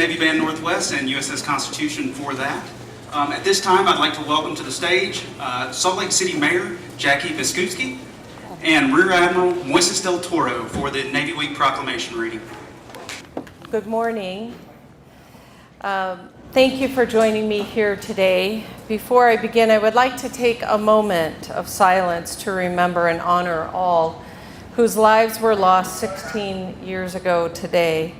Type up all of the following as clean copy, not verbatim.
Navy Band Northwest and U.S.S. Constitution for that. At this time, I'd like to welcome to the stage Salt Lake City Mayor Jackie Biskupski and Rear Admiral U.S.S. Del Toro for the Navy Week Proclamation reading. Good morning. Thank you for joining me here today. Before I begin, I would like to take a moment of silence to remember and honor all whose lives were lost 16 years ago today.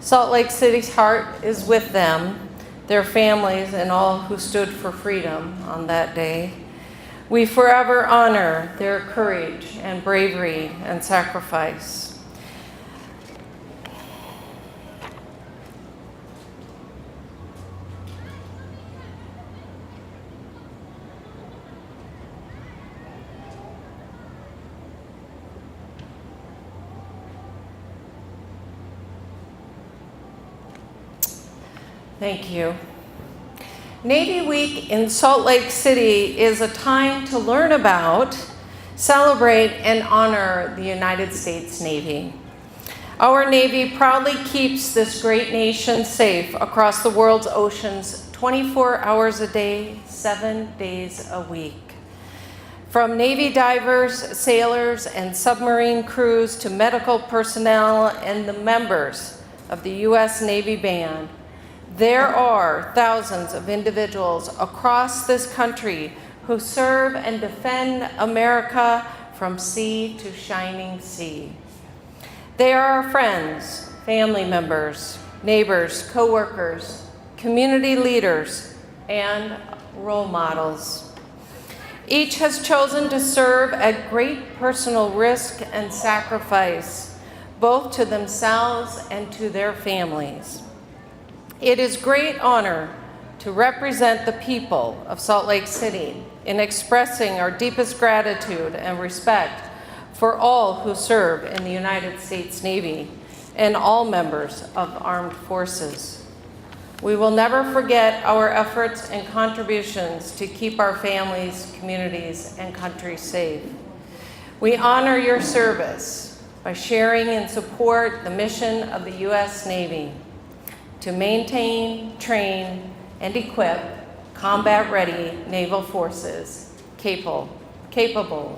Salt Lake City's heart is with them, their families, and all who stood for freedom on that day. We forever honor their courage and bravery and sacrifice. Thank you. Navy Week in Salt Lake City is a time to learn about, celebrate, and honor the United States Navy. Our Navy proudly keeps this great nation safe across the world's oceans 24 hours a day, 7 days a week. From Navy divers, sailors, and submarine crews to medical personnel and the members of the U.S. Navy Band, there are thousands of individuals across this country who serve and defend America from sea to shining sea. They are our friends, family members, neighbors, co-workers, community leaders, and role models. Each has chosen to serve at great personal risk and sacrifice, both to themselves and to their families. It is great honor to represent the people of Salt Lake City in expressing our deepest gratitude and respect for all who serve in the United States Navy and all members of armed forces. We will never forget our efforts and contributions to keep our families, communities, and country safe. We honor your service by sharing and support the mission of the U.S. Navy to maintain, train, and equip combat-ready naval forces capable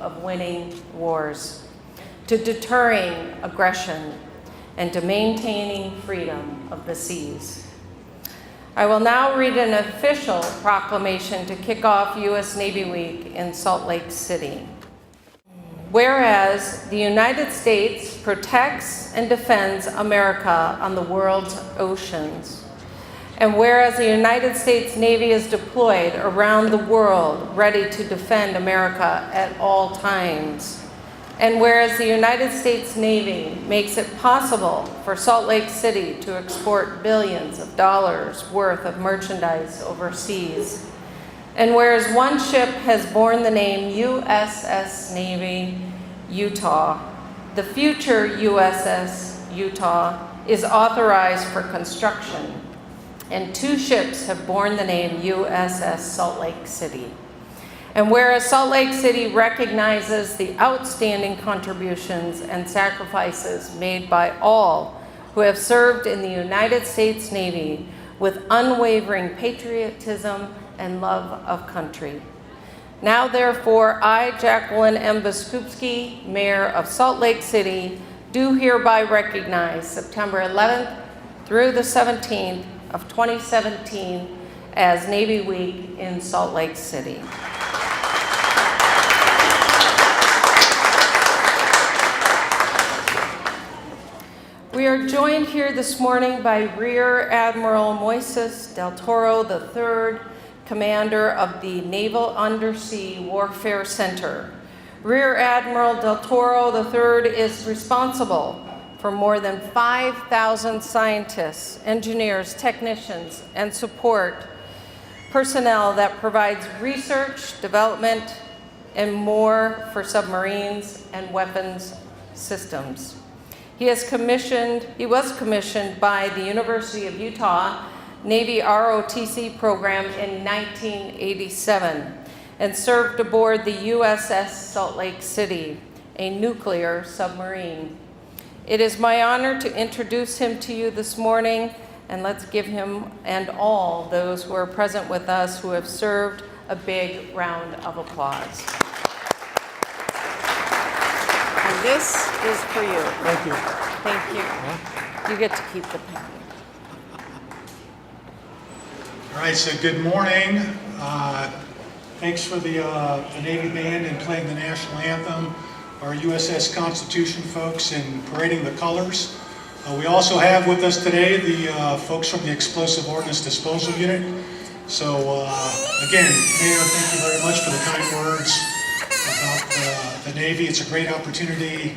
of winning wars, to deterring aggression, and to maintaining freedom of the seas. I will now read an official proclamation to kick off U.S. Navy Week in Salt Lake City. Whereas the United States protects and defends America on the world's oceans, and whereas the United States Navy is deployed around the world ready to defend America at all times, and whereas the United States Navy makes it possible for Salt Lake City to export billions of dollars worth of merchandise overseas, and whereas one ship has borne the name U.S.S. Navy Utah, the future U.S.S. Utah is authorized for construction, and 2 ships have borne the name U.S.S. Salt Lake City. And whereas Salt Lake City recognizes the outstanding contributions and sacrifices made by all who have served in the United States Navy with unwavering patriotism and love of country. Now, therefore, I, Jacqueline M. Biskupski, Mayor of Salt Lake City, do hereby recognize September 11th through the 17th of 2017 as Navy Week in Salt Lake City. We are joined here this morning by Rear Admiral U.S.S. Del Toro III, Commander of the Naval Undersea Warfare Center. Rear Admiral Del Toro III is responsible for more than 5,000 scientists, engineers, technicians, and support personnel that provides research, development, and more for submarines and weapons systems. He was commissioned by the University of Utah Navy ROTC program in 1987 and served aboard the U.S.S. Salt Lake City, a nuclear submarine. It is my honor to introduce him to you this morning And let's give him and all those who are present with us who have served a big round of applause. And this is for you. Thank you. Thank you. You get to keep the pen. All right, so good morning. Thanks for the Navy Band and playing the national anthem, our U.S.S. Constitution folks, and parading the colors. We also have with us today the folks from the Explosive Ordnance Disposal Unit. So again, Mayor, thank you very much for the kind words about the Navy. It's a great opportunity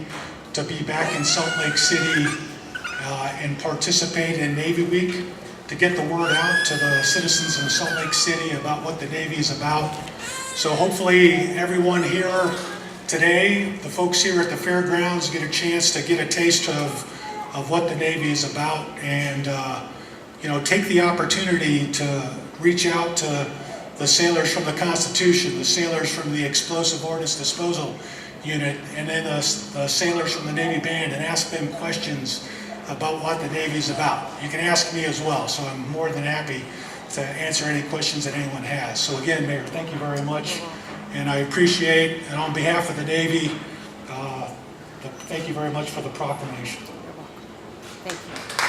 to be back in Salt Lake City and participate in Navy Week, to get the word out to the citizens in Salt Lake City about what the Navy is about. So hopefully everyone here today, the folks here at the fairgrounds, get a chance to get a taste of what the Navy is about, and take the opportunity to reach out to the sailors from the Constitution, the sailors from the Explosive Ordnance Disposal Unit, and then the sailors from the Navy Band, and ask them questions about what the Navy is about. You can ask me as well, so I'm more than happy to answer any questions that anyone has. So again, Mayor, thank you very much, and I appreciate, and on behalf of the Navy, thank you very much for the proclamation. Thank you.